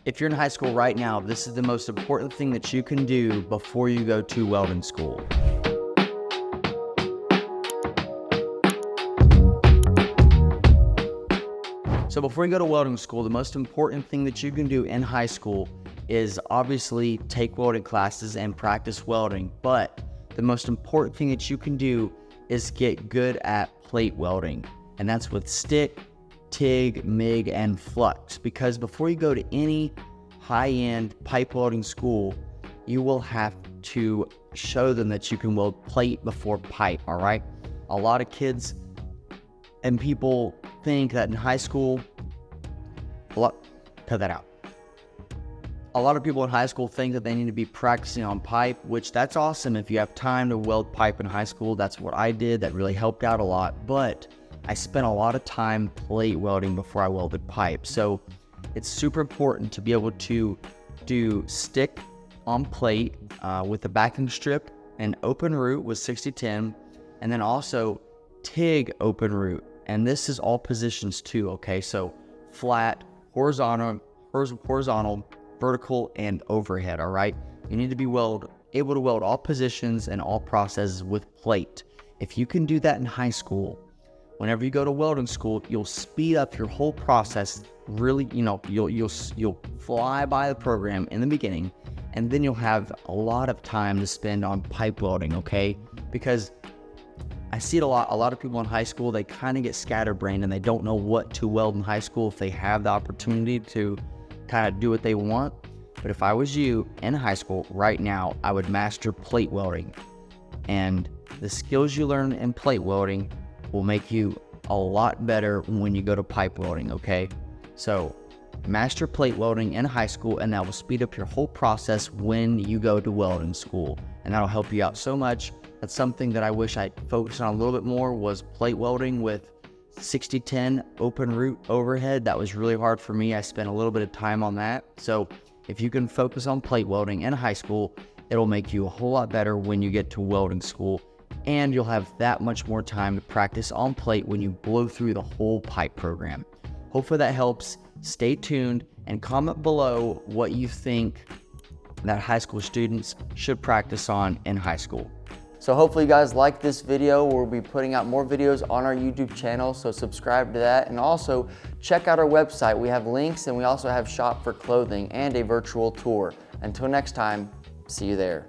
If you're in high school right now, this is the most important thing that you can do before you go to welding school. So before you go to welding school, the most important thing that you can do in high school is obviously take welding classes and practice welding. But the most important thing that you can do is get good at plate welding. And that's with stick, TIG, MIG, and Flux. Because before you go to any high-end pipe welding school, you will have to show them that you can weld plate before pipe, all right? A lot of kids and people think that in high school, cut that out. A lot of people in high school think that they need to be practicing on pipe, which that's awesome if you have time to weld pipe in high school. That's what I did. That really helped out a lot. But I spent a lot of time plate welding before I welded pipe. So it's super important to be able to do stick on plate with a backing strip and open root with 60-10, and then also TIG open root. And this is all positions too, okay? So flat, horizontal, vertical, and overhead, all right? You need to be able to weld all positions and all processes with plate. If you can do that in high school, whenever you go to welding school, you'll speed up your whole process. Really, you'll fly by the program in the beginning, and then you'll have a lot of time to spend on pipe welding, okay? Because I see it a lot of people in high school, they kind of get scatterbrained and they don't know what to weld in high school if they have the opportunity to kind of do what they want. But if I was you in high school right now, I would master plate welding. And the skills you learn in plate welding will make you a lot better when you go to pipe welding, okay? So master plate welding in high school, and that will speed up your whole process when you go to welding school. And that'll help you out so much. That's something that I wish I focused on a little bit more, was plate welding with 60-10 open root overhead. That was really hard for me. I spent a little bit of time on that. So if you can focus on plate welding in high school, it'll make you a whole lot better when you get to welding school. And you'll have that much more time to practice on plate when you blow through the whole pipe program. Hopefully that helps. Stay tuned and comment below what you think that high school students should practice on in high school. So hopefully you guys like this video. We'll be putting out more videos on our YouTube channel, so subscribe to that. And also check out our website. We have links, and we also have shop for clothing and a virtual tour. Until next time, see you there.